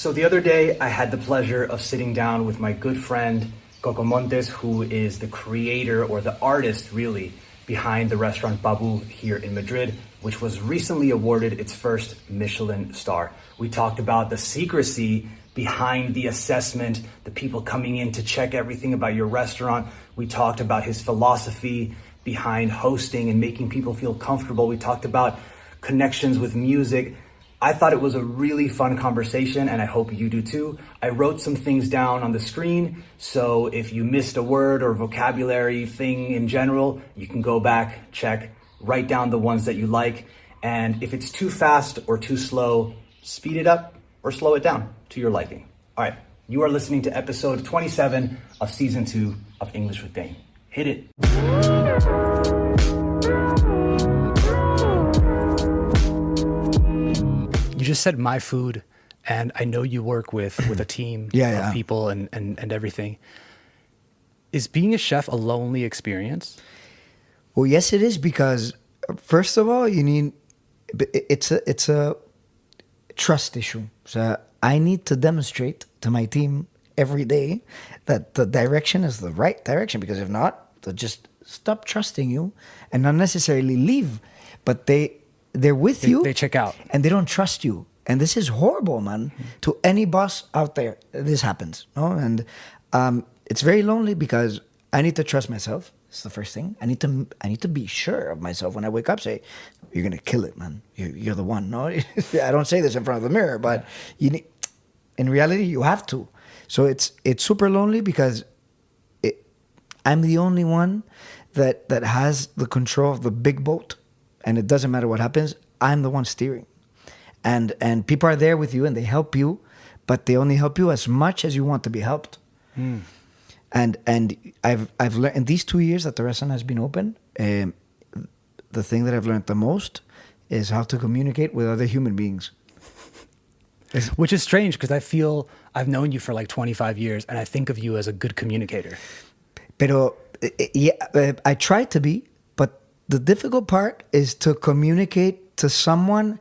So the other day, I had the pleasure of sitting down with my good friend, Coco Montes, who is the creator or the artist, really, behind the restaurant Babu here in Madrid, which was recently awarded its first Michelin star. We talked about the secrecy behind the assessment, the people coming in to check everything about your restaurant. We talked about his philosophy behind hosting and making people feel comfortable. We talked about connections with music. I thought it was a really fun conversation, and I hope you do too. I wrote some things down on the screen, so if you missed a word or vocabulary thing in general, you can go back, check, write down the ones that you like, and if it's too fast or too slow, speed it up or slow it down to your liking. All right, you are listening to episode 27 of season 2 of English with Dane. Hit it. You just said my food, and I know you work with a team of people and everything. Is being a chef a lonely experience? Well, yes, it is, because first of all, it's a trust issue. So I need to demonstrate to my team every day that the direction is the right direction, because if not, they'll just stop trusting you and not necessarily leave, but they're with you. They check out. And they don't trust you. And this is horrible, man. Mm-hmm. To any boss out there, this happens. No? And it's very lonely, because I need to trust myself. It's the first thing. I need to be sure of myself when I wake up. Say, you're going to kill it, man. You're the one. No, I don't say this in front of the mirror, but in reality, you have to. So it's super lonely, because I'm the only one that has the control of the big boat. And it doesn't matter what happens, I'm the one steering. And people are there with you and they help you, but they only help you as much as you want to be helped. Mm. And I've learned in these 2 years that the restaurant has been open, the thing that I've learned the most is how to communicate with other human beings. Which is strange, because I feel I've known you for like 25 years and I think of you as a good communicator. Pero, I try to be. The difficult part is to communicate to someone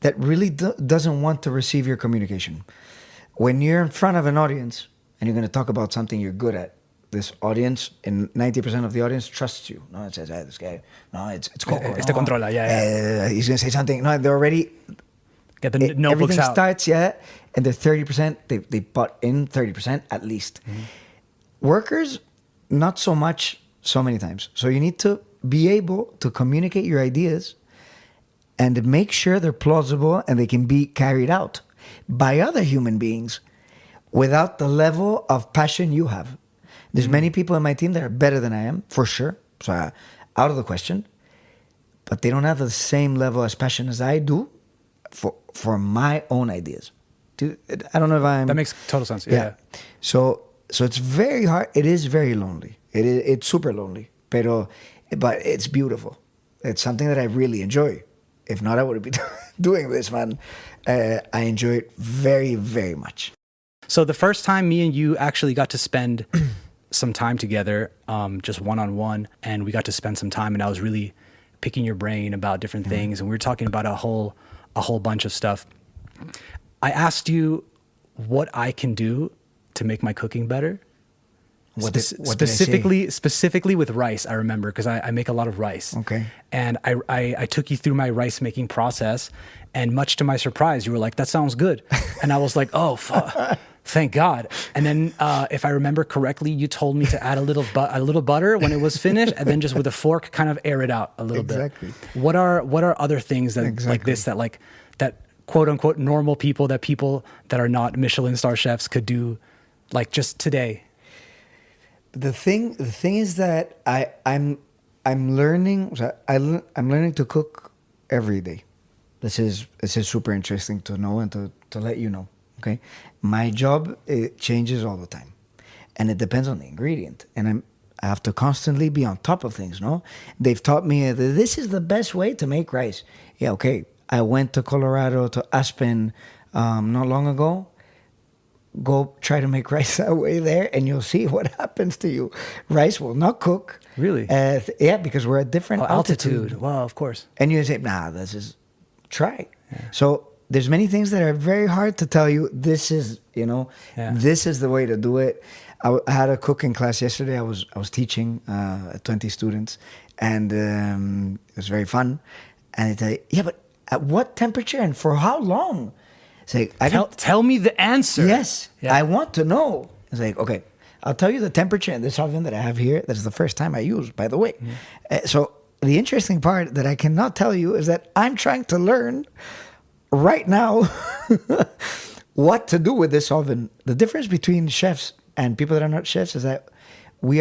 that really doesn't want to receive your communication. When you're in front of an audience and you're going to talk about something you're good at, this audience, and 90% of the audience trusts you. No, it says, hey, this guy, no, it's Coco. Este controla, he's going to say something. No, they're already... Get the notebooks everything out. Starts, and they're 30%, they bought in 30% at least. Mm-hmm. Workers, not so much, so many times. So you need to be able to communicate your ideas and make sure they're plausible and they can be carried out by other human beings without the level of passion you have. There's many people in my team that are better than I am, for sure. So out of the question. But they don't have the same level of passion as I do for my own ideas. I don't know if I'm... That makes total sense. Yeah. So it's very hard. It is very lonely. It's super lonely. But it's beautiful. It's something that I really enjoy. If not, I wouldn't be doing this, man. I enjoy it very, very much. So the first time me and you actually got to spend some time together, just one-on-one, and we got to spend some time, and I was really picking your brain about different things, and we were talking about a whole bunch of stuff. I asked you what I can do to make my cooking better. Specifically with rice, I remember, because I make a lot of rice. Okay. And I took you through my rice making process, and much to my surprise, you were like, that sounds good. And I was like, oh, thank God. And then if I remember correctly, you told me to add a little butter when it was finished, and then just with a fork kind of air it out a little bit. What are other things that like this that quote unquote normal people that are not Michelin star chefs could do, like just today? The thing is that I'm learning. I'm learning to cook every day. This is super interesting to know and to let you know. Okay, my job, it changes all the time, and it depends on the ingredient. And I have to constantly be on top of things. No, they've taught me that this is the best way to make rice. Yeah, okay. I went to Colorado, to Aspen, not long ago. Go try to make rice that way there, and you'll see what happens to you. Rice will not cook. Really? Yeah, because we're at different altitude. Well, of course. And you say, nah, try. Yeah. So there's many things that are very hard to tell you. This is, this is the way to do it. I had a cooking class yesterday. I was teaching 20 students, and it was very fun. And they tell you, yeah, but at what temperature and for how long? It's like, tell me the answer. Yes, I want to know. It's like, okay, I'll tell you the temperature in this oven that I have here. That's the first time I use, by the way. So the interesting part that I cannot tell you is that I'm trying to learn right now what to do with this oven. The difference between chefs and people that are not chefs is that we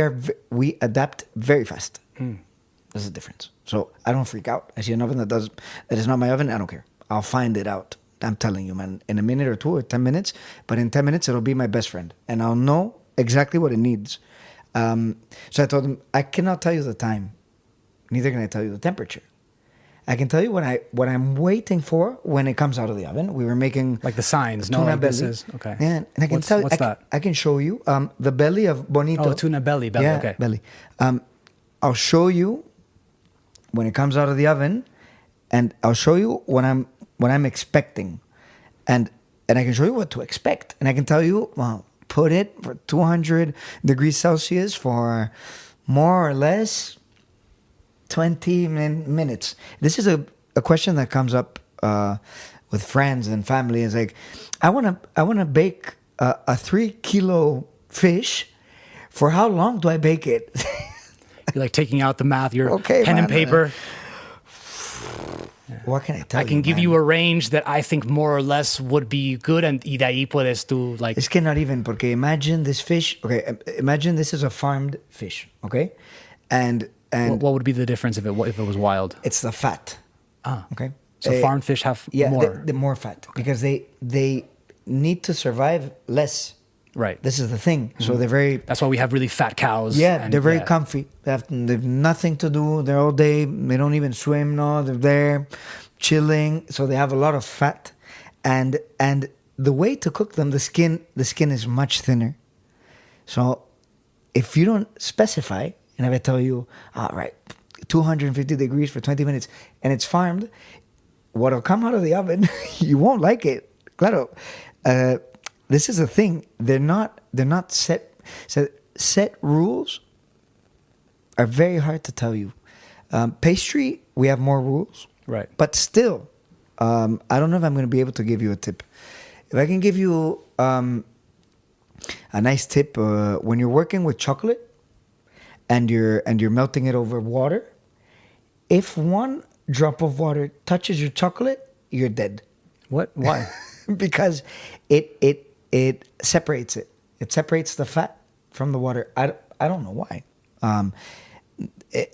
adapt very fast. There's a difference. So I don't freak out. I see an oven that is not my oven. I don't care. I'll find it out. I'm telling you, man, in a minute or 2 or 10 minutes. But in 10 minutes, it'll be my best friend, and I'll know exactly what it needs. So I told him, I cannot tell you the time. Neither can I tell you the temperature. I can tell you what I'm waiting for when it comes out of the oven. We were making like the signs. Tuna belly. This is okay. And I can tell you. What's that? I can show you the belly of Bonito. Oh, tuna belly. Yeah, okay. belly. I'll show you when it comes out of the oven, and I'll show you what I'm expecting, and I can show you what to expect, and I can tell you, well, put it for 200 degrees Celsius for more or less 20 minutes. This is a question that comes up with friends and family. It's like, I want to bake a 3-kilo fish. For how long do I bake it? You're like taking out the math. You're okay, pen man. and paper. What can I tell you? I can give man? you a range that I think more or less would be good, and de ahí puedes tú like. Es que not even, porque imagine this fish. Okay, imagine this is a farmed fish. Okay, and what would be the difference if it was wild? It's the fat. Okay. So farmed fish have more. The more fat, because they need to survive less. Right. This is the thing. So they're very. That's why we have really fat cows. Yeah, they're very comfy. They've nothing to do. They're all day. They don't even swim. No, they're there, chilling. So they have a lot of fat, and the way to cook them, the skin is much thinner. So if you don't specify, and if I tell you, all right, 250 degrees for 20 minutes, and it's farmed, what'll come out of the oven, you won't like it. Claro. This is the thing. They're not set. So set rules are very hard to tell you. Pastry, we have more rules. Right. But still, I don't know if I'm going to be able to give you a tip. If I can give you a nice tip, when you're working with chocolate and you're melting it over water, if one drop of water touches your chocolate, you're dead. What? Why? Because it separates it. It separates the fat from the water. I don't know why.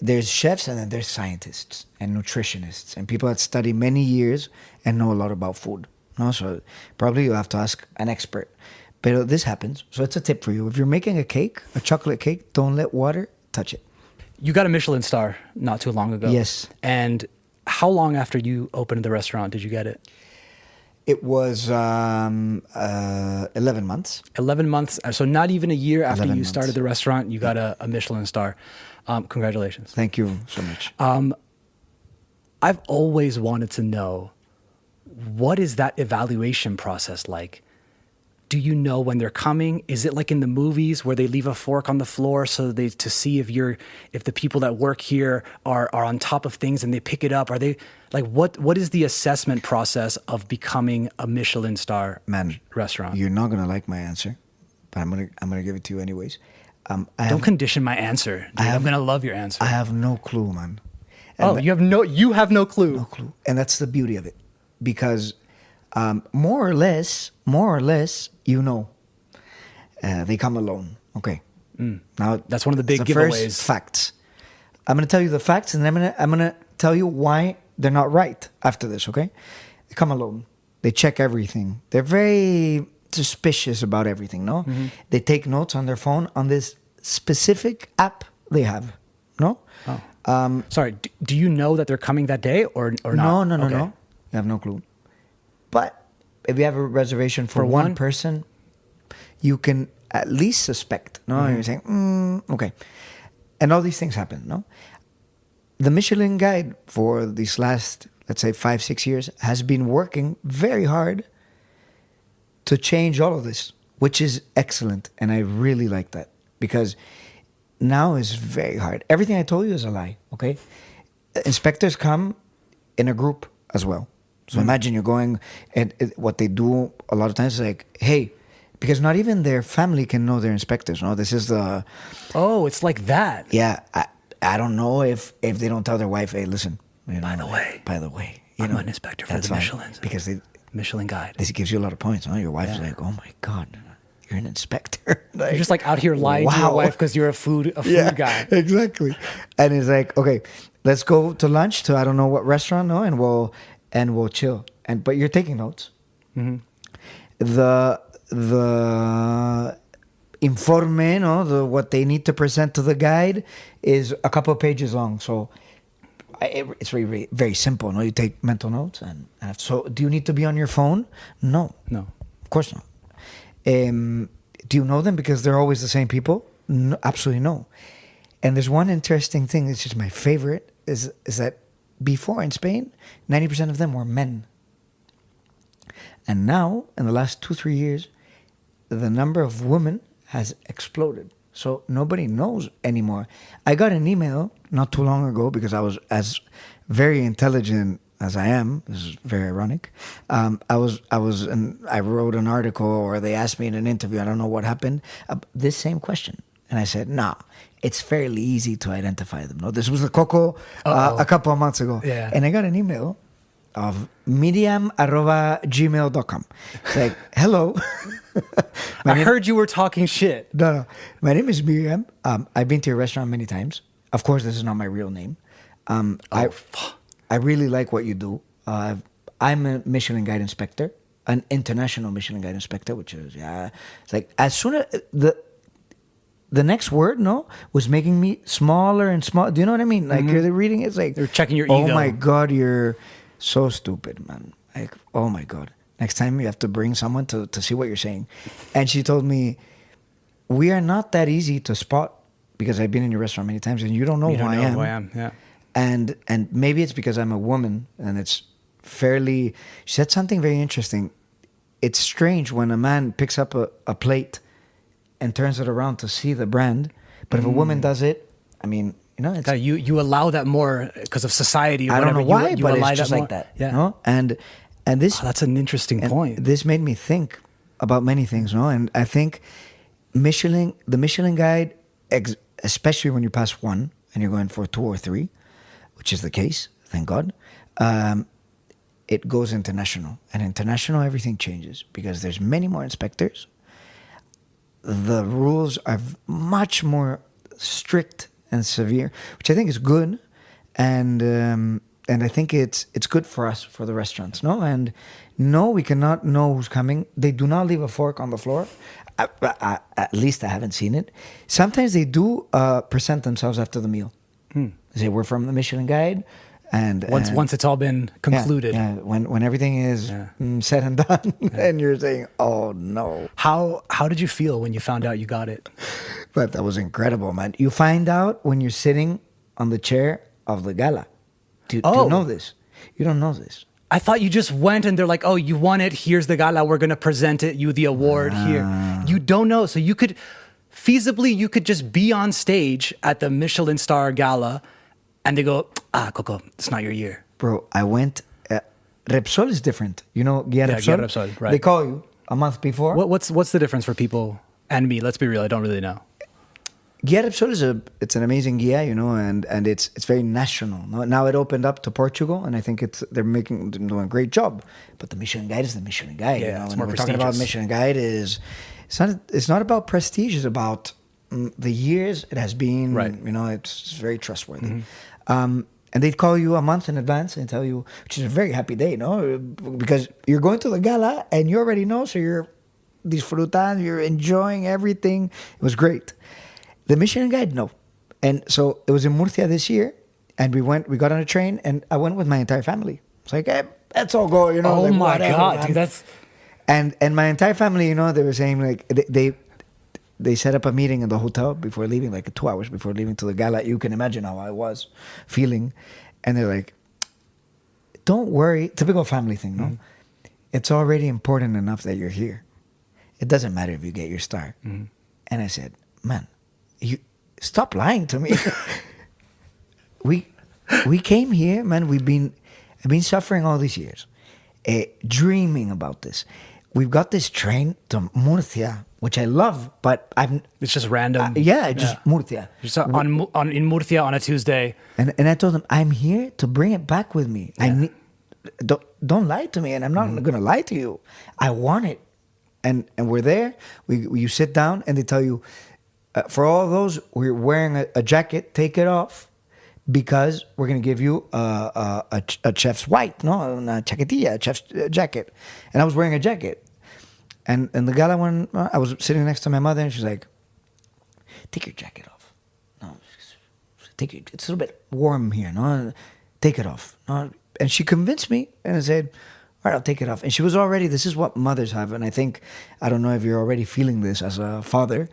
There's chefs, and then there's scientists and nutritionists and people that study many years and know a lot about food. No, so probably you have to ask an expert. But this happens. So it's a tip for you. If you're making a cake, a chocolate cake, don't let water touch it. You got a Michelin star not too long ago. Yes. And how long after you opened the restaurant did you get it? It was 11 months. 11 months. So not even a year after you 11 months. started the restaurant, you got a Michelin star. Congratulations. Thank you so much. I've always wanted to know, what is that evaluation process like? Do you know when they're coming? Is it like in the movies where they leave a fork on the floor to see if the people that work here are on top of things and they pick it up? Are they like, what is the assessment process of becoming a Michelin star restaurant? You're not gonna like my answer, but I'm gonna give it to you anyways. Don't condition my answer. Dude, I'm gonna love your answer. I have no clue, man. You have no clue. No clue, and that's the beauty of it, because more or less, you know, they come alone. Okay. Now that's one of the big giveaways. First facts. I'm going to tell you the facts, and then I'm going to tell you why they're not right after this. Okay. They come alone. They check everything. They're very suspicious about everything. No. Mm-hmm. They take notes on their phone on this specific app they have. No. Oh. Sorry. Do you know that they're coming that day or not? No. You have no clue. But if you have a reservation for one person, you can at least suspect. No, you're saying, okay. And all these things happen, no? The Michelin guide for these last let's say 5-6 years, has been working very hard to change all of this, which is excellent. And I really like that, because now is very hard. Everything I told you is a lie, okay? Inspectors come in a group as well. So imagine you're going, and what they do a lot of times is like, hey, because not even their family can know they're inspectors. No, this is the... Oh, it's like that. Yeah, I don't know if they don't tell their wife, hey, listen. By the way, you I'm an inspector for the Michelin. Because Michelin guide. this gives you a lot of points. Huh? Your wife's like, oh my God, you're an inspector. Like, You're just like out here lying to your wife because you're a food guy. Exactly. And he's like, okay, let's go to lunch to I don't know what restaurant, no, and we'll chill. But you're taking notes. Mm-hmm. The informe, no, what they need to present to the guide is a couple of pages long. So it's very, very, very simple. No, you take mental notes, and so do you need to be on your phone? No, of course not. Do you know them because they're always the same people? No, absolutely no. And there's one interesting thing that's just my favorite is that before in Spain, 90% of them were men. And now, in the last 2-3 years, the number of women has exploded. So nobody knows anymore. I got an email not too long ago, because I was as very intelligent as I am. This is very ironic. I wrote an article, or they asked me in an interview, I don't know what happened, this same question. And I said, nah, it's fairly easy to identify them. No, this was the Coco a couple of months ago. Yeah. And I got an email of miriam@gmail.com. It's like, hello. I heard you were talking shit. No. My name is Miriam. I've been to your restaurant many times. Of course, this is not my real name. I really like what you do. I'm a Michelin Guide inspector, an international Michelin Guide inspector, which is, it's like, as soon as the next word, was making me smaller and smaller. Do you know what I mean? Like, you're reading it's like... They're checking your ego. ego. Oh my God, you're so stupid, man. Like, oh my God. Next time you have to bring someone to see what you're saying. And she told me, we are not that easy to spot, because I've been in your restaurant many times and you don't know who I am. Who I am, yeah. And maybe it's because I'm a woman, and it's fairly... She said something very interesting. It's strange when a man picks up a plate and turns it around to see the brand. But if a woman does it, I mean, it's... You allow that more because of society or I don't whatever. know why, you but allow it's just more. like that. Yeah. No? And this... that's an interesting point. This made me think about many things, no? And I think the Michelin Guide, especially when you pass 1 and you're going for 2 or 3, which is the case, thank God, it goes international. And international, everything changes because there's many more inspectors. The rules are much more strict and severe, which I think is good. And I think it's good for us, for the restaurants, no? And no, we cannot know who's coming. They do not leave a fork on the floor. At least I haven't seen it. Sometimes they do present themselves after the meal. They say, we're from the Michelin Guide. And once it's all been concluded. Yeah. When everything is said and done, and you're saying, oh no. How did you feel when you found out you got it? But that was incredible, man. You find out when you're sitting on the chair of the gala. Do you know this? You don't know this. I thought you just went and they're like, oh, you won it. Here's the gala. We're going to present you the award here. You don't know. So you could just be on stage at the Michelin Star Gala and they go, Coco, it's not your year. Bro, I went. Repsol is different. You know, Guia Repsol? Guia Repsol, right. They call you a month before. What's the difference for people and me? Let's be real. I don't really know. Guia Repsol it's an amazing guia, and it's very national. Now it opened up to Portugal, and I think they're doing a great job. But the Michelin Guide is the Michelin Guide. Yeah, it's and more we're talking about Michelin Guide it's not about prestige. It's about the years it has been. Right. It's very trustworthy. And they'd call you a month in advance and tell you, which is a very happy day, no? Because you're going to the gala and you already know, so you're disfrutando, you're enjoying everything. It was great. The Michelin Guide, no. And so it was in Murcia this year, and we got on a train, and I went with my entire family. It's like, hey, let's all go, Oh like, my whatever, God, man. dude, that's... And my entire family, they were saying, like, they set up a meeting in the hotel before leaving, like 2 hours before leaving to the gala. You can imagine how I was feeling. And they're like, don't worry. Typical family thing, no? It's already important enough that you're here. It doesn't matter if you get your star. And I said, man, you stop lying to me. we came here, man. I've been suffering all these years, dreaming about this. We've got this train to Murcia, which I love, but It's just random. just Murcia. Just in Murcia on a Tuesday. And I told them, I'm here to bring it back with me. Yeah. Don't lie to me, and I'm not going to lie to you. I want it. And we're there. You sit down, and they tell you, for all those, we're wearing a jacket, take it off, because we're going to give you a chef's white, no, una chaquetilla, a chef's jacket. And I was wearing a jacket. And the gala one, I was sitting next to my mother, and she's like, take your jacket off. No, it's a little bit warm here, no? Take it off. No? And she convinced me, and I said, all right, I'll take it off. And she was already, this is what mothers have. And I don't know if you're already feeling this as a father,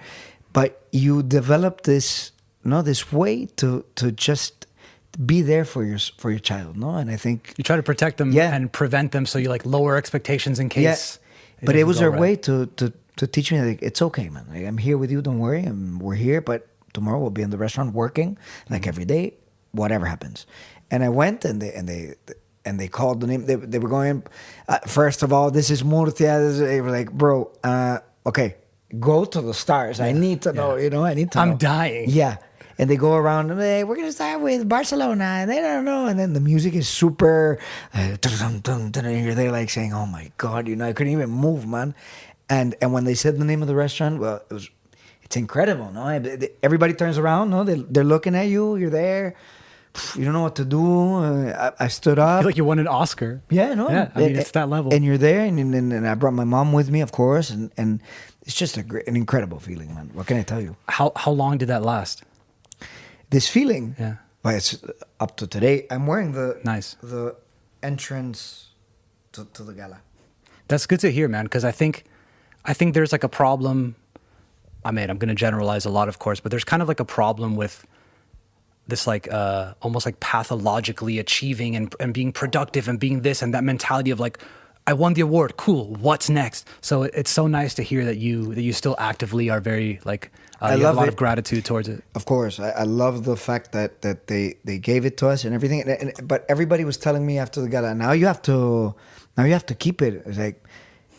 but you develop this, this way to just be there for your child, no? And I think you try to protect them and prevent them, so you like lower expectations in case. But it was her way to teach me, like, it's okay, man. Like, I'm here with you. Don't worry. We're here, but tomorrow we'll be in the restaurant working like every day, whatever happens. And I went, and they called the name. They were going, first of all, this is Murcia. They were like, bro, okay, go to the stars. I need to know, I need to know. I'm dying. Yeah. And they go around, and hey, we're going to start with Barcelona. And they don't know. And then the music is super, and you're there like saying, oh my God, I couldn't even move, man. And when they said the name of the restaurant, well, it's incredible, no? Everybody turns around, no? They're looking at you. You're there. You don't know what to do. I stood up. I feel like you won an Oscar. Yeah, no. Yeah, I mean, it's that level. And you're there, and I brought my mom with me, of course, and it's just an incredible feeling, man. What can I tell you? How long did that last? This feeling, yeah. Well, it's up to today. I'm wearing the entrance to the gala. That's good to hear, man, because I think there's like a problem. I mean, I'm going to generalize a lot, of course, but there's kind of like a problem with this like almost like pathologically achieving and being productive and being this and that mentality of like, I won the award, cool, what's next? So it's so nice to hear that you still actively are very like, you have a lot of gratitude towards it. Of course. I love the fact that they gave it to us and everything. But everybody was telling me after the gala, now you have to keep it. It's like,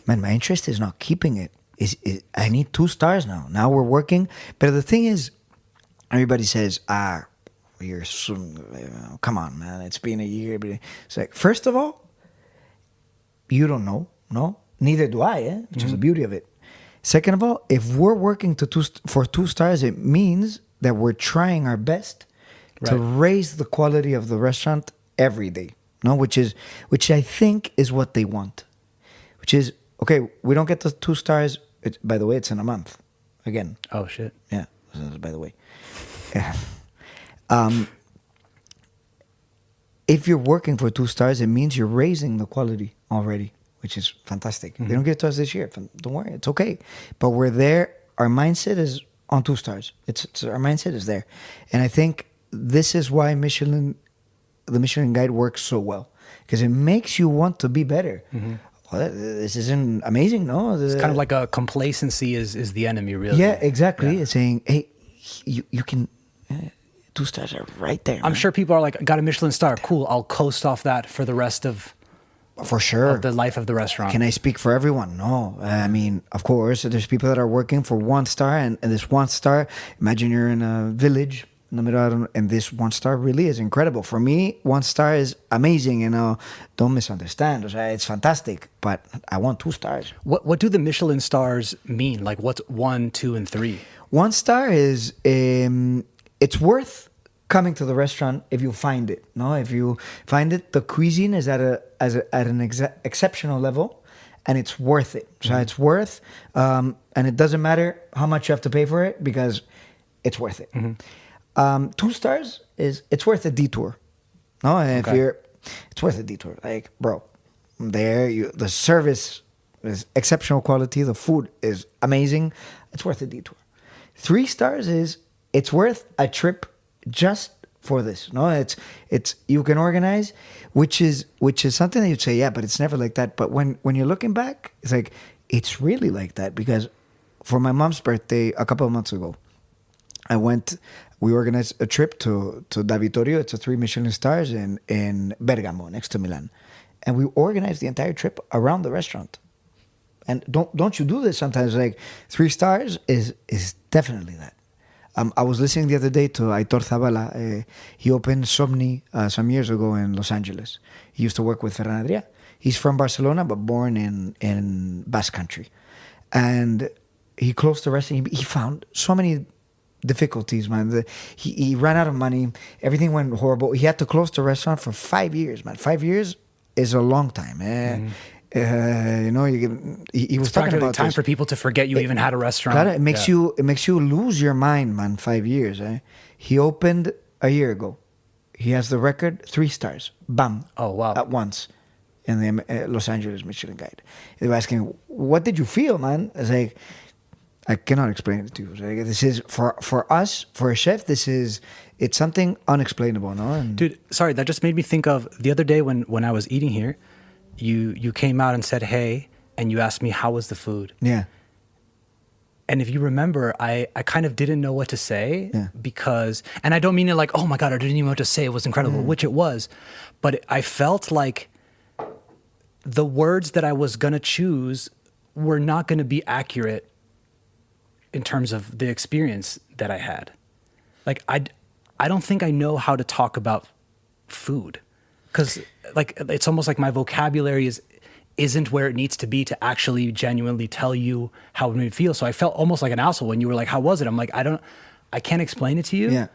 man, my interest is not keeping it. I need 2 stars now. Now we're working. But the thing is, everybody says, come on, man, it's been a year. But it's like, first of all, you don't know, no? Neither do I, which is the beauty of it. Second of all, if we're working for 2 stars, it means that we're trying our best to raise the quality of the restaurant every day, no? Which I think is what they want. Which is, okay, we don't get the 2 stars. By the way, it's in a month. Again. Oh, shit. Yeah, by the way. Yeah. If you're working for 2 stars, it means you're raising the quality already, which is fantastic. They don't give it to us this year. Don't worry, it's okay. But we're there. Our mindset is on 2 stars. It's our mindset is there, and I think this is why the Michelin Guide works so well, because it makes you want to be better. Well, this isn't amazing, no? It's kind of like a complacency is the enemy, really. Yeah, exactly. Yeah. It's saying, hey, you can. 2 stars are right there. I'm sure people are like, got a Michelin star. Cool. I'll coast off that for the rest of for sure of the life of the restaurant. Can I speak for everyone? No. I mean, of course, there's people that are working for 1 star, and this 1 star, imagine you're in a village, and this 1 star really is incredible. For me, 1 star is amazing, don't misunderstand. It's fantastic, but I want 2 stars. What do the Michelin stars mean? Like, what's 1, 2, and 3? 1 star is it's worth coming to the restaurant if you find it. No, if you find it, the cuisine is at an exceptional level, and it's worth it. So it's worth, and it doesn't matter how much you have to pay for it, because it's worth it. 2 stars is it's worth a detour. No, and it's worth a detour. Like, bro, the service is exceptional quality. The food is amazing. It's worth a detour. 3 stars is it's worth a trip just for this. No, it's you can organize, which is something that you'd say, yeah, but it's never like that. But when you're looking back, it's like it's really like that, because for my mom's birthday a couple of months ago, we organized a trip to Da Vittorio. It's a 3 Michelin stars in Bergamo, next to Milan. And we organized the entire trip around the restaurant. And don't you do this sometimes? Like 3 stars is definitely that. I was listening the other day to Aitor Zabala. He opened Somni some years ago in Los Angeles. He used to work with Ferran Adrià. He's from Barcelona, but born in Basque Country. And he closed the restaurant. He found so many difficulties, man. He ran out of money. Everything went horrible. He had to close the restaurant for 5 years, man. 5 years is a long time. He was talking about time this. for people to forget you even had a restaurant. Claro, it makes you lose your mind, man. 5 years. He opened a year ago. He has the record, 3 stars. Bam. Oh, wow. At once in the Los Angeles Michelin Guide. They were asking, what did you feel, man? It's like, I cannot explain it to you. Like, this is for us, for a chef. It's something unexplainable, no? And Dude, sorry, that just made me think of the other day when I was eating here. You came out and said hey, and you asked me how was the food. yeah, And if you remember, I kind of didn't know what to say because, and I don't mean it like, oh my God, I didn't even know what to say. It was incredible, which it was. But I felt like the words that I was going to choose were not going to be accurate in terms of the experience that I had. Like, I don't think I know how to talk about food, because like it's almost like my vocabulary isn't where it needs to be to actually genuinely tell you how it made me feel. So I felt almost like an asshole when you were like, how was it? I'm like, I can't explain it to you, Yeah.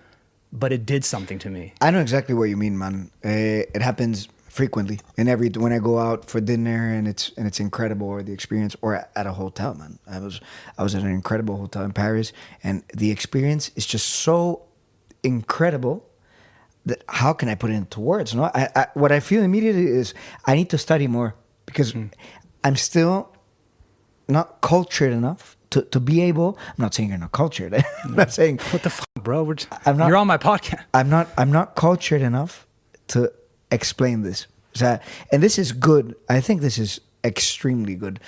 but it did something to me. I know exactly what you mean, man. It happens frequently when I go out for dinner and it's incredible, or the experience, or at a hotel, man. I was at an incredible hotel in Paris, and the experience is just so incredible that how can I put it into words? No, what I feel immediately is I need to study more, because I'm still not cultured enough to be able. I'm not saying you're not cultured. I'm not saying What the fuck, bro? You're on my podcast. I'm not cultured enough to explain this. So, and this is good. I think this is extremely good.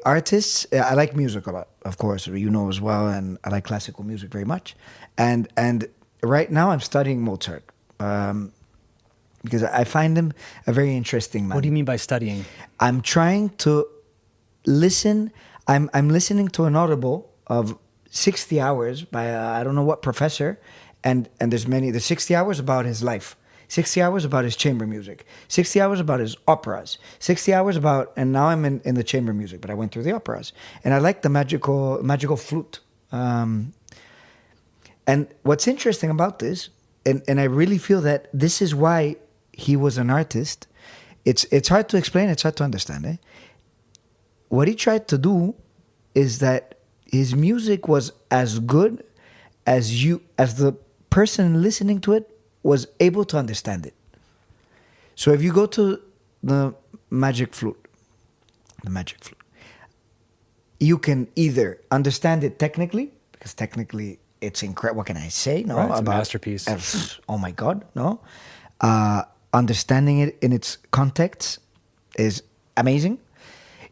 Artists, I like music a lot, of course, you know as well, and I like classical music very much. And right now I'm studying Mozart, because I find him a very interesting man. What do you mean by studying? I'm trying to listen. I'm listening to an audible of 60 hours by I don't know what professor, and there's 60 hours about his life, 60 hours about his chamber music, 60 hours about his operas, 60 hours about, and now I'm in the chamber music, but I went through the operas, and I like the magical flute. And what's interesting about this, and I really feel that this is why he was an artist. It's hard to explain, it's hard to understand. What he tried to do is that his music was as good as the person listening to it was able to understand it. So if you go to the magic flute, you can either understand it technically, because technically it's incredible. What can I say? No, Right, it's a masterpiece. Oh my God, no. Understanding it in its context is amazing.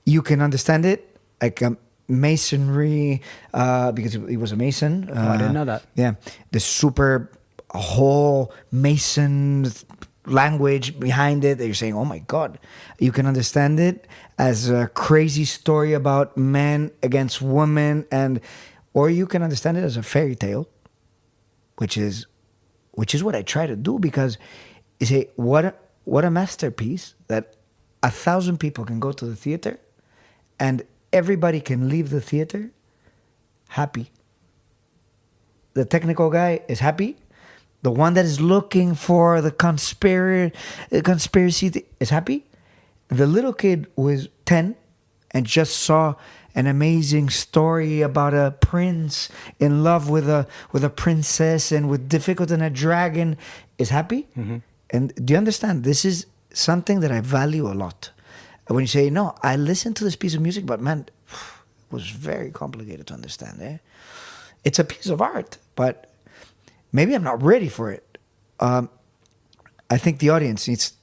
You can understand it like masonry, because he was a mason. I didn't know that. Yeah, the super whole mason language behind it that you're saying, oh my God. You can understand it as a crazy story about men against women, or you can understand it as a fairy tale, which is what I try to do, because you say, what a masterpiece that 1,000 people can go to the theater and everybody can leave the theater happy. The technical guy is happy. The one that is looking for the conspiracy is happy. The little kid who is 10 and just saw an amazing story about a prince in love with a princess and with difficulty and a dragon is happy. Mm-hmm. And do you understand? This is something that I value a lot. When you say, no, I listened to this piece of music, but man, it was very complicated to understand. It's a piece of art, but maybe I'm not ready for it. I think the audience needs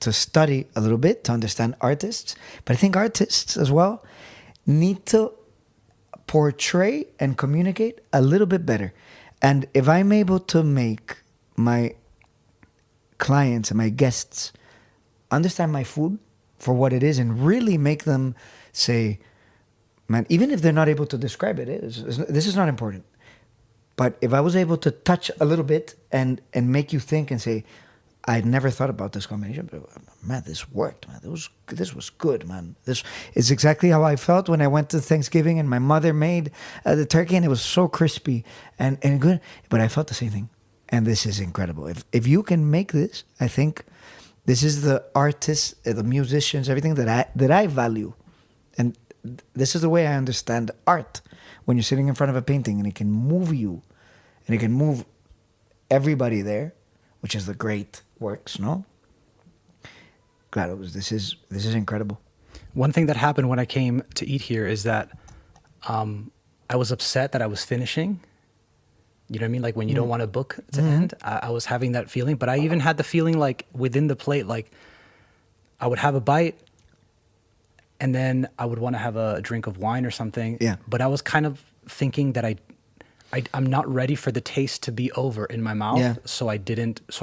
to study a little bit to understand artists, but I think artists as well need to portray and communicate a little bit better. And if I'm able to make my clients and my guests understand my food for what it is and really make them say, man, even if they're not able to describe it, this is not important. But if I was able to touch a little bit and make you think and say, I'd never thought about this combination, but man, this worked, man. This was good, man. This is exactly how I felt when I went to Thanksgiving and my mother made the turkey and it was so crispy and good. But I felt the same thing. And this is incredible. If you can make this, I think this is the artists, the musicians, everything that I value. And this is the way I understand art. When you're sitting in front of a painting and it can move you and it can move everybody there, which is the great works, no? Claro, this is incredible. One thing that happened when I came to eat here is that I was upset that I was finishing. You know what I mean? Like when you don't want a book to end, I was having that feeling. But I even had the feeling like within the plate, like I would have a bite and then I would want to have a drink of wine or something. Yeah. But I was kind of thinking that I'm not ready for the taste to be over in my mouth. Yeah. So I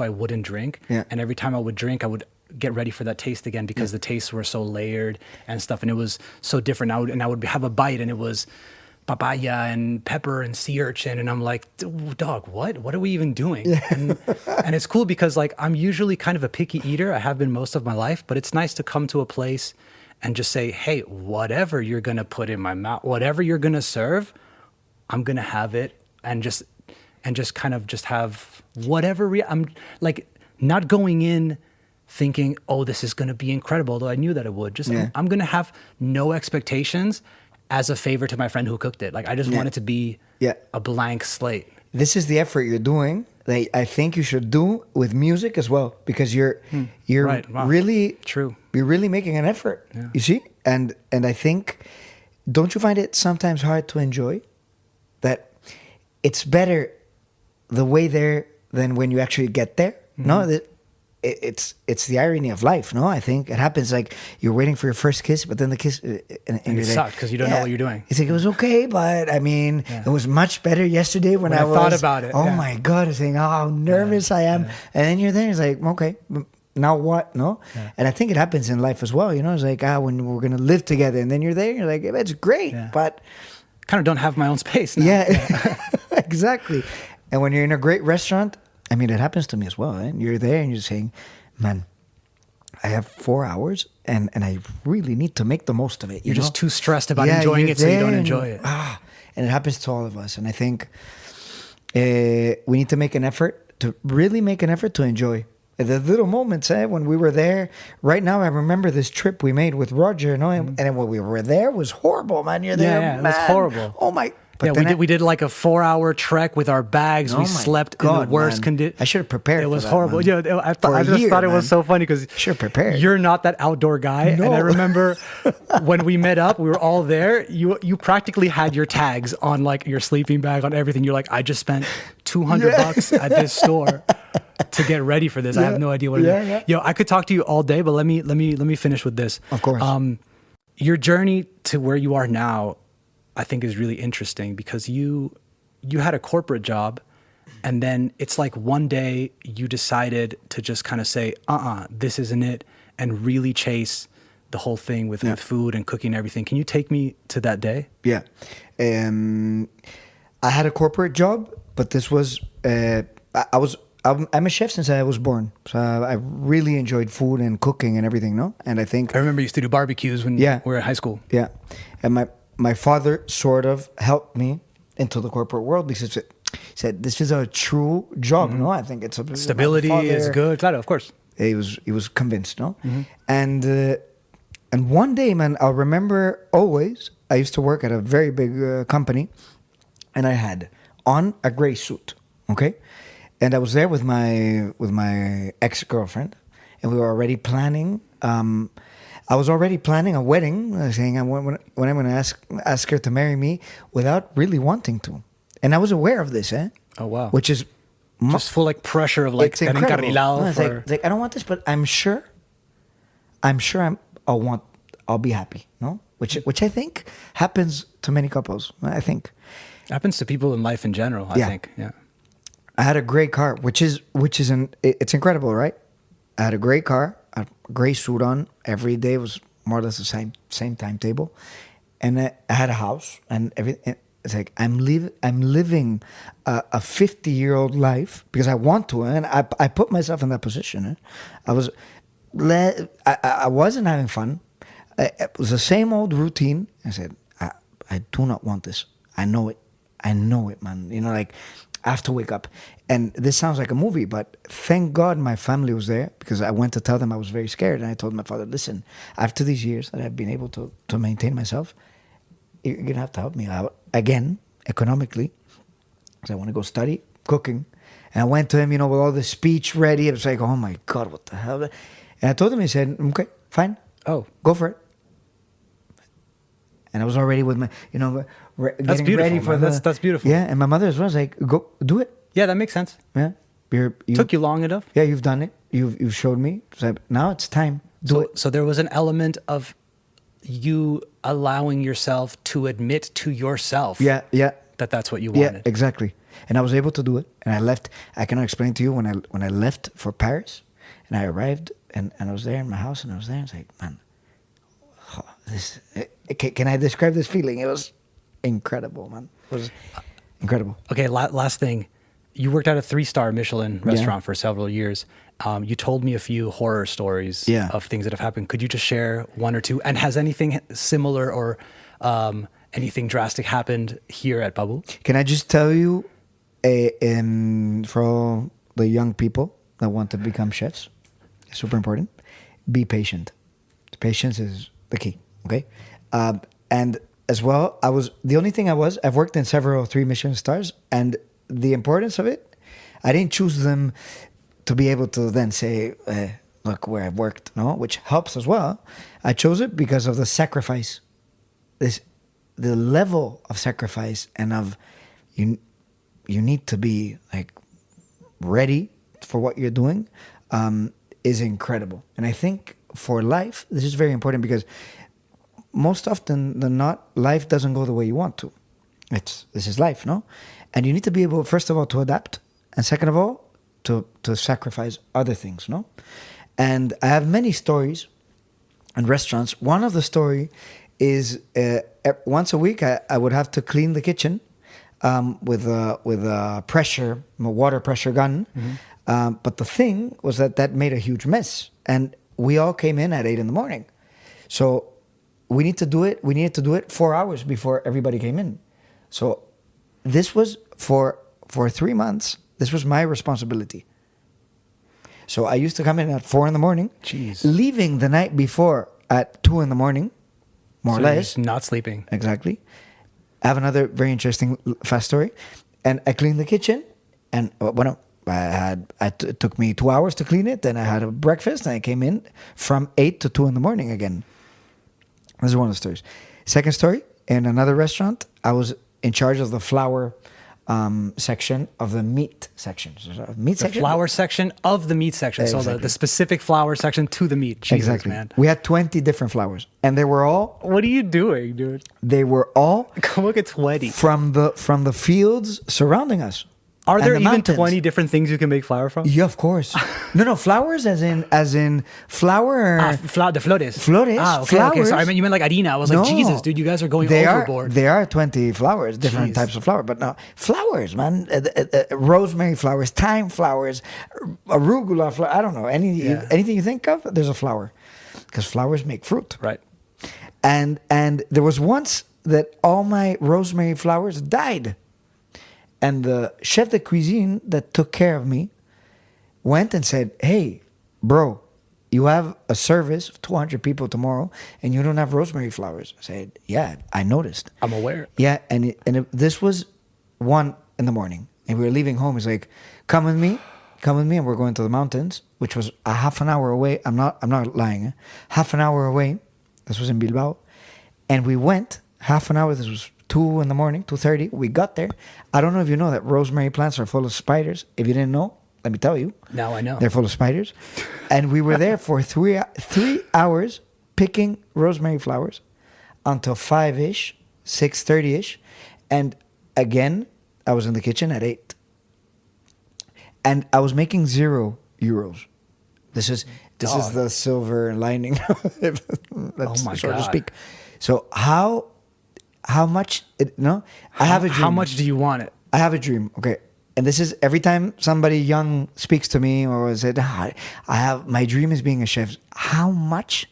wouldn't drink. Yeah. And every time I would drink, I would get ready for that taste again because the tastes were so layered and stuff. And it was so different. I would have a bite and it was papaya and pepper and sea urchin. And I'm like, dog, what are we even doing? Yeah. And it's cool because like, I'm usually kind of a picky eater. I have been most of my life, but it's nice to come to a place and just say, hey, whatever you're going to put in my mouth, whatever you're going to serve, I'm going to have it and just kind of just have whatever. I'm like not going in thinking, oh, this is going to be incredible, although I knew that it would. Just I'm going to have no expectations as a favor to my friend who cooked it. Like I just want it to be a blank slate. This is the effort you're doing that I think you should do with music as well, because you're Right. Wow. really True. You're really making an effort. Yeah. You see, and I think, don't you find it sometimes hard to enjoy that it's better the way there than when you actually get there? No, it's the irony of life. No, I think it happens like you're waiting for your first kiss, but then the kiss and it sucked because you don't know what you're doing. It's like, it was okay, but I mean, it was much better yesterday when I thought about it. Oh my God, I was saying, oh, how nervous I am. And then you're there, it's like, okay, now what? No? Yeah. And I think it happens in life as well. You know, it's like, when we're going to live together, and then you're there, you're like, it's great, but kind of don't have my own space now. Yeah, exactly. And when you're in a great restaurant, I mean, it happens to me as well. Eh? You're there and you're saying, man, I have 4 hours and I really need to make the most of it. You're just too stressed about enjoying it, so you don't enjoy it. And it happens to all of us. And I think we need to make an effort to really make an effort to enjoy the little moments. When we were there, right now, I remember this trip we made with Roger, you know, and when we were there, it was horrible, man. You're there, man. It was horrible. Oh my. But we did like a 4-hour trek with our bags. We slept in the worst condition. I should have prepared. It was for that, horrible. Man. Yeah, I just thought it was so funny because should have prepared. You're not that outdoor guy, and I remember when we met up, we were all there. You practically had your tags on like your sleeping bag on everything. You're like, I just spent $200 at this store to get ready for this. I have no idea what it is. Yo, I could talk to you all day, but let me finish with this. Of course. Your journey to where you are now, I think is really interesting because you had a corporate job and then it's like one day you decided to just kind of say, this isn't it, and really chase the whole thing with food and cooking and everything. Can you take me to that day? Yeah. I had a corporate job, but this was, I'm a chef since I was born. So I really enjoyed food and cooking and everything, no? And I think... I remember you used to do barbecues when we were in high school. Yeah. And my father sort of helped me into the corporate world because he said, this is a true job, no? I think it's a... Stability is good. Claro, of course. He was convinced, no? And one day, man, I'll remember always, I used to work at a very big company and I had on a gray suit, okay? And I was there with my ex-girlfriend and we were already planning... I was already planning a wedding, saying when I'm going to ask her to marry me without really wanting to. And I was aware of this, Oh, wow. Which is Just full like pressure of like It's incredible. encarrilado No, it's for... like, I don't want this, but I'll be happy. No, which I think happens to many couples. I think happens to people in life in general, I think. Yeah. I had a great car, it's incredible, right? I had a great car, a gray suit on. Every day was more or less the same timetable, and I had a house and everything. It's like I'm living a 50-year-old life because I want to, and I put myself in that position. I wasn't having fun. It was the same old routine. I said, I do not want this. I know it, man. You know, like I have to wake up. And this sounds like a movie, but thank God my family was there because I went to tell them I was very scared. And I told my father, listen, after these years that I've been able to maintain myself, you're going to have to help me out again, economically. Because I want to go study cooking. And I went to him, with all the speech ready. It was like, oh my God, what the hell? And I told him, he said, okay, fine. Oh. Go for it. And I was already with my, That's getting beautiful, ready for man. That's beautiful. Yeah, and my mother as well was like, go, do it. Yeah, that makes sense. Yeah. Took you long enough? Yeah, you've done it. You've showed me. So now it's time. Do it. So there was an element of you allowing yourself to admit to yourself Yeah. that that's what you wanted. Yeah, exactly. And I was able to do it. And I left. I cannot explain to you when I left for Paris and I arrived and I was there in my house and I was there and I was like, man, can I describe this feeling? It was incredible, man. It was incredible. Okay, last thing. You worked at a 3-star Michelin restaurant for several years. You told me a few horror stories of things that have happened. Could you just share one or two? And has anything similar or anything drastic happened here at Babu? Can I just tell you, for all the young people that want to become chefs, it's super important, be patient. Patience is the key, okay? And as well, I've worked in several 3 Michelin stars, and the importance of it, I didn't choose them to be able to then say, look where I've worked, no, which helps as well. I chose it because of the sacrifice, the level of sacrifice and of you need to be like ready for what you're doing is incredible. And I think for life, this is very important because most often than not, life doesn't go the way you want to. This is life, no? And you need to be able, first of all, to adapt, and second of all, to sacrifice other things, no? And I have many stories in restaurants. One of the story is once a week I would have to clean the kitchen with a water pressure gun. Mm-hmm. But the thing was that made a huge mess, and we all came in at 8 a.m. So we needed to do it 4 hours before everybody came in. So this was for 3 months. This was my responsibility. So I used to come in at 4 a.m, Jeez. leaving the night before at 2 a.m, more or less. Just not sleeping. Exactly. I have another very interesting fast story. And I cleaned the kitchen, and it took me 2 hours to clean it. Then I had a breakfast, and I came in from 8 to 2 a.m. again. This is one of the stories. Second story, in another restaurant, I was in charge of the flour section of the meat section. Flour section of the meat section. Exactly. So the specific flour section to the meat. Jesus, exactly. Man. We had 20 different flours, and they were all. What are you doing, dude? They were all. Look at 20 from the fields surrounding us. Are there the even mountains. 20 different things you can make flour from? Yeah, of course. No, flowers as in flour. The flores. Flores. Okay, flowers. okay. Sorry, I mean, you meant like harina. I was like, Jesus, dude, you guys are going overboard. There are 20 flowers, different types of flour, but no, flowers, man. Rosemary flowers, thyme flowers, arugula flower. I don't know anything you think of. There's a flower, because flowers make fruit. Right. And there was once that all my rosemary flowers died. And the chef de cuisine that took care of me went and said, hey, bro, you have a service of 200 people tomorrow and you don't have rosemary flowers. I said, yeah, I noticed. I'm aware. Yeah, this was 1 a.m. and we were leaving home. He's like, come with me, and we're going to the mountains, which was a half an hour away. I'm not lying. Half an hour away. This was in Bilbao. And we went half an hour. This was 2 in the morning, 2:30. We got there. I don't know if you know that rosemary plants are full of spiders. If you didn't know, let me tell you. Now I know. They're full of spiders. And we were there for 3 hours picking rosemary flowers until 5-ish, 6:30-ish. And again, I was in the kitchen at 8. And I was making €0. This is the silver lining. That's my so to God. speak. So how much? I have a dream. How much do you want it? I have a dream. Okay, and this is every time somebody young speaks to me or said, I have my dream is being a chef. How much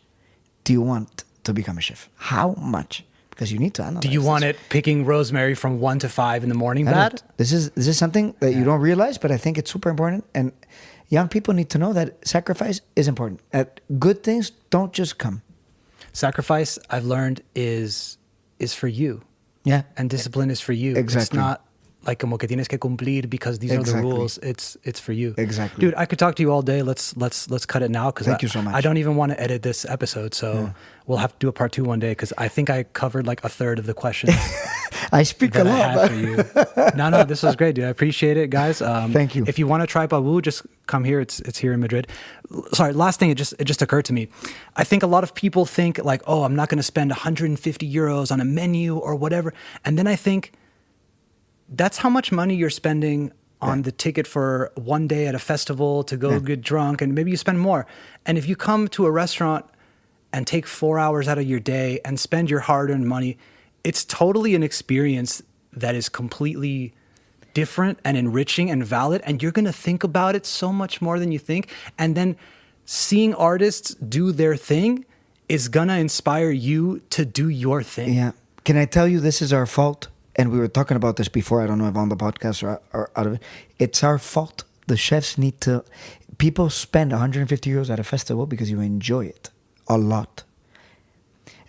do you want to become a chef? How much? Because you need to analyze. Do you want this. it picking rosemary from 1 to 5 in the morning I bad? don't. This is something that you don't realize, but I think it's super important. And young people need to know that sacrifice is important. Good things don't just come. Sacrifice, I've learned, is for you. Yeah. And discipline is for you. Exactly. It's not like como que tienes que cumplir because these are the rules. It's for you. Exactly. Dude, I could talk to you all day. Let's cut it now because Thank you so much. I don't even want to edit this episode. So we'll have to do a part 2 one day because I think I covered like a third of the questions I speak a that I lot. had for you. No, this was great, dude. I appreciate it, guys. Thank you. If you want to try Babu, just come here. It's here in Madrid. Sorry, last thing, it just occurred to me. I think a lot of people think like, oh, I'm not going to spend 150 euros on a menu or whatever. And then I think that's how much money you're spending on the ticket for one day at a festival to go get drunk, and maybe you spend more. And if you come to a restaurant and take 4 hours out of your day and spend your hard-earned money, it's totally an experience that is completely different and enriching and valid, and you're going to think about it so much more than you think. And then seeing artists do their thing is going to inspire you to do your thing. Yeah. Can I tell you this is our fault? And we were talking about this before. I don't know if on the podcast or out of it. It's our fault. The chefs need to... People spend 150 euros at a festival because you enjoy it a lot.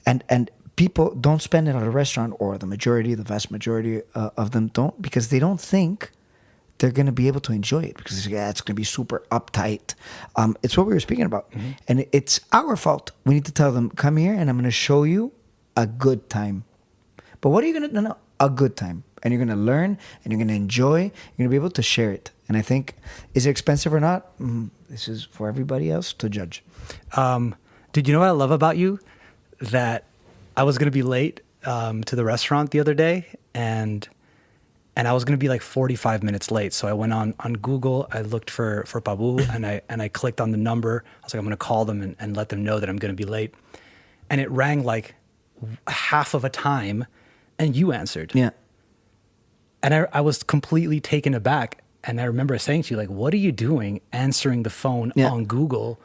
And people don't spend it at a restaurant, or the vast majority of them don't, because they don't think they're going to be able to enjoy it, because it's going to be super uptight. It's what we were speaking about. Mm-hmm. And it's our fault. We need to tell them, come here and I'm going to show you a good time. But what are you going to... No, a good time. And you're going to learn and you're going to enjoy. You're going to be able to share it. And I think, is it expensive or not? This is for everybody else to judge. Dude, you know what I love about you? That I was going to be late to the restaurant the other day, and I was going to be like 45 minutes late. So I went on Google, I looked for Babu, and I clicked on the number. I was like, I'm going to call them and let them know that I'm going to be late. And it rang like half of a time, and you answered. Yeah. And I was completely taken aback. And I remember saying to you, like, what are you doing answering the phone on Google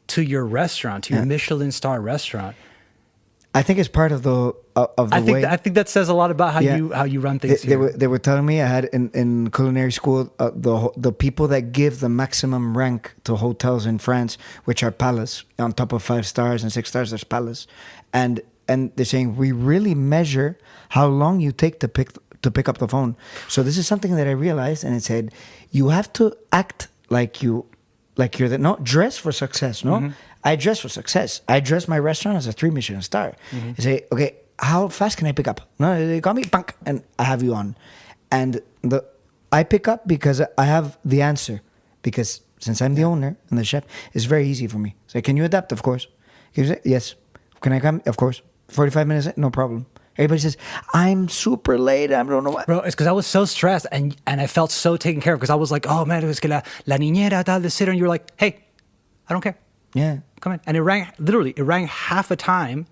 to your restaurant, to your Michelin star restaurant? I think it's part of the way. I think that says a lot about how you run things. They were telling me I had in culinary school the people that give the maximum rank to hotels in France, which are Palace, on top of 5 stars and 6 stars. There's Palace, and they're saying we really measure how long you take to pick up the phone. So this is something that I realized, and it said you have to act like you're dress for success. No. Mm-hmm. I dress for success. I dress my restaurant as a 3 Michelin star. Mm-hmm. I say, okay, how fast can I pick up? No, they call me, bunk, and I have you on. And I pick up because I have the answer. Because since I'm the owner and the chef, it's very easy for me. So can you adapt? Of course. Can you say, yes. Can I come? Of course. 45 minutes? No problem. Everybody says, I'm super late. I don't know what. Bro, it's because I was so stressed and I felt so taken care of, because I was like, oh man, es que la niñera tal de sitter, and you were like, hey, I don't care. Yeah. Come in. And it rang half a time,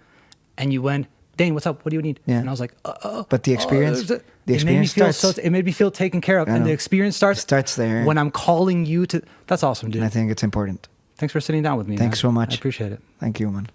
and you went, Dane, what's up? What do you need? Yeah. And I was like, but the experience, it made me feel taken care of. And the experience starts there when I'm calling you to. That's awesome, dude. And I think it's important. Thanks for sitting down with me. Thanks so much. I appreciate it. Thank you, man.